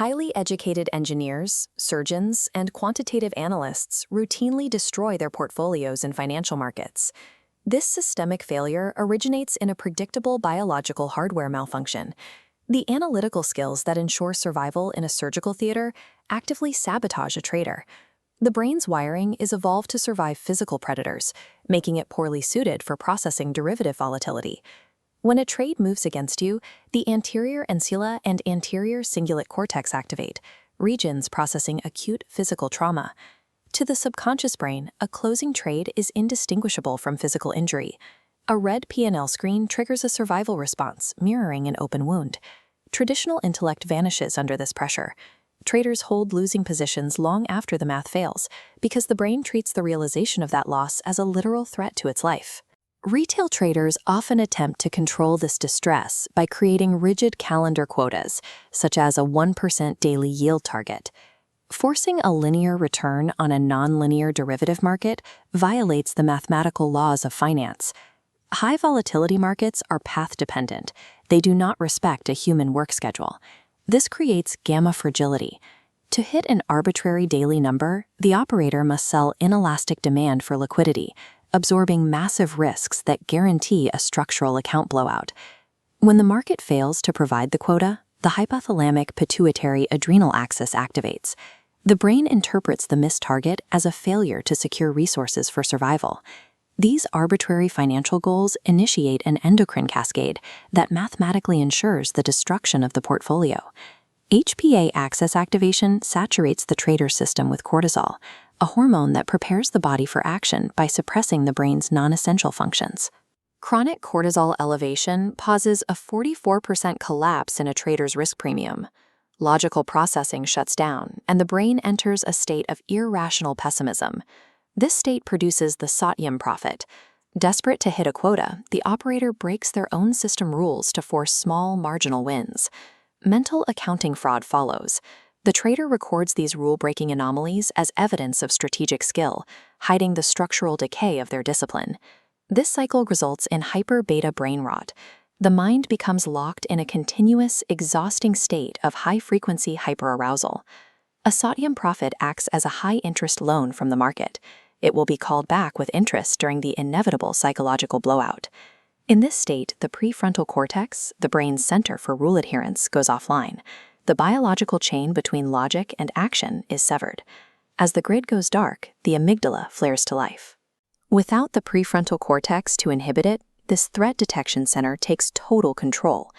Highly educated engineers, surgeons, and quantitative analysts routinely destroy their portfolios in financial markets. This systemic failure originates in a predictable biological hardware malfunction. The analytical skills that ensure survival in a surgical theater actively sabotage a trader. The brain's wiring is evolved to survive physical predators, making it poorly suited for processing derivative volatility. When a trade moves against you, the anterior insula and anterior cingulate cortex activate, regions processing acute physical trauma. To the subconscious brain, a closing trade is indistinguishable from physical injury. A red P&L screen triggers a survival response, mirroring an open wound. Traditional intellect vanishes under this pressure. Traders hold losing positions long after the math fails, because the brain treats the realization of that loss as a literal threat to its life. Retail traders often attempt to control this distress by creating rigid calendar quotas, such as a 1% daily yield target. Forcing a linear return on a nonlinear derivative market violates the mathematical laws of finance. High volatility markets are path-dependent. They do not respect a human work schedule. This creates gamma fragility. To hit an arbitrary daily number, the operator must sell inelastic demand for liquidity, absorbing massive risks that guarantee a structural account blowout. When the market fails to provide the quota, the hypothalamic pituitary adrenal axis activates. The brain interprets the missed target as a failure to secure resources for survival. These arbitrary financial goals initiate an endocrine cascade that mathematically ensures the destruction of the portfolio. HPA axis activation saturates the trader's system with cortisol, a hormone that prepares the body for action by suppressing the brain's non-essential functions. Chronic cortisol elevation causes a 44% collapse in a trader's risk premium. Logical processing shuts down, and the brain enters a state of irrational pessimism. This state produces the sodium prophet. Desperate to hit a quota, the operator breaks their own system rules to force small, marginal wins. Mental accounting fraud follows. The trader records these rule-breaking anomalies as evidence of strategic skill, hiding the structural decay of their discipline. This cycle results in hyper-beta brain rot. The mind becomes locked in a continuous, exhausting state of high-frequency hyperarousal. A sodium prophet acts as a high-interest loan from the market. It will be called back with interest during the inevitable psychological blowout. In this state, the prefrontal cortex, the brain's center for rule adherence, goes offline. The biological chain between logic and action is severed. As the grid goes dark, the amygdala flares to life. Without the prefrontal cortex to inhibit it, this threat detection center takes total control.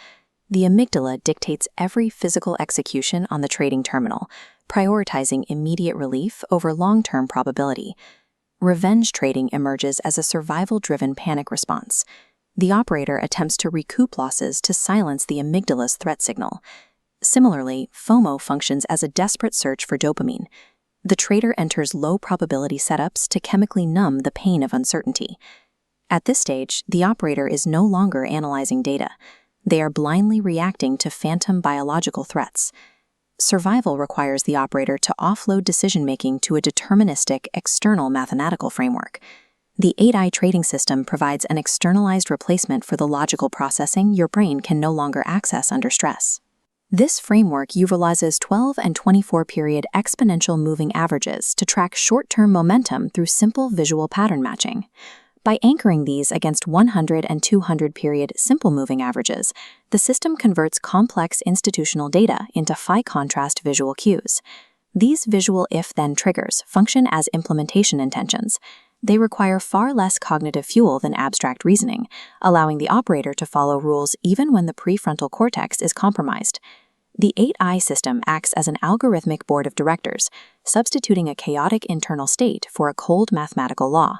The amygdala dictates every physical execution on the trading terminal, prioritizing immediate relief over long-term probability. Revenge trading emerges as a survival-driven panic response. The operator attempts to recoup losses to silence the amygdala's threat signal. Similarly, FOMO functions as a desperate search for dopamine. The trader enters low-probability setups to chemically numb the pain of uncertainty. At this stage, the operator is no longer analyzing data. They are blindly reacting to phantom biological threats. Survival requires the operator to offload decision-making to a deterministic external mathematical framework. The 8i trading system provides an externalized replacement for the logical processing your brain can no longer access under stress. This framework utilizes 12 and 24-period exponential moving averages to track short-term momentum through simple visual pattern matching. By anchoring these against 100 and 200-period simple moving averages, the system converts complex institutional data into high-contrast visual cues. These visual if-then triggers function as implementation intentions. They require far less cognitive fuel than abstract reasoning, allowing the operator to follow rules even when the prefrontal cortex is compromised. The 8i system acts as an algorithmic board of directors, substituting a chaotic internal state for a cold mathematical law.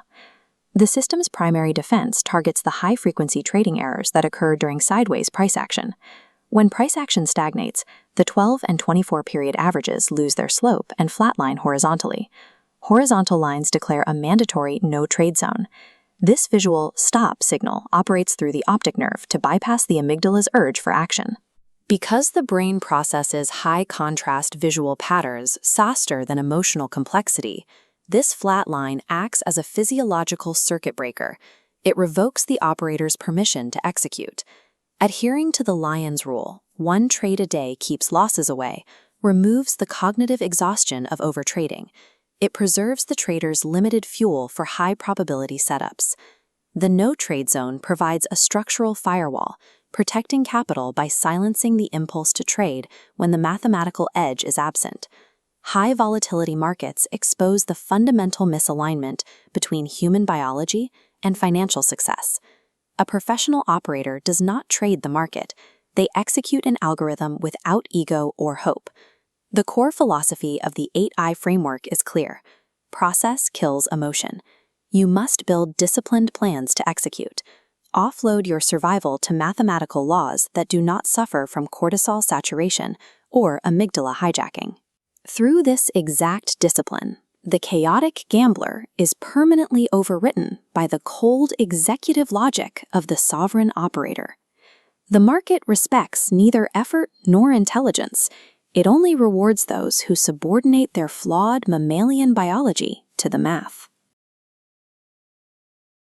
The system's primary defense targets the high-frequency trading errors that occur during sideways price action. When price action stagnates, the 12 and 24-period averages lose their slope and flatline horizontally. Horizontal lines declare a mandatory no-trade zone. This visual stop signal operates through the optic nerve to bypass the amygdala's urge for action. Because the brain processes high-contrast visual patterns faster than emotional complexity, this flat line acts as a physiological circuit breaker. It revokes the operator's permission to execute. Adhering to the lion's rule, one trade a day keeps losses away, removes the cognitive exhaustion of overtrading. It preserves the trader's limited fuel for high-probability setups. The no-trade zone provides a structural firewall, protecting capital by silencing the impulse to trade when the mathematical edge is absent. High-volatility markets expose the fundamental misalignment between human biology and financial success. A professional operator does not trade the market. They execute an algorithm without ego or hope. The core philosophy of the 8I framework is clear. Process kills emotion. You must build disciplined plans to execute. Offload your survival to mathematical laws that do not suffer from cortisol saturation or amygdala hijacking. Through this exact discipline, the chaotic gambler is permanently overwritten by the cold executive logic of the sovereign operator. The market respects neither effort nor intelligence. It only rewards those who subordinate their flawed mammalian biology to the math.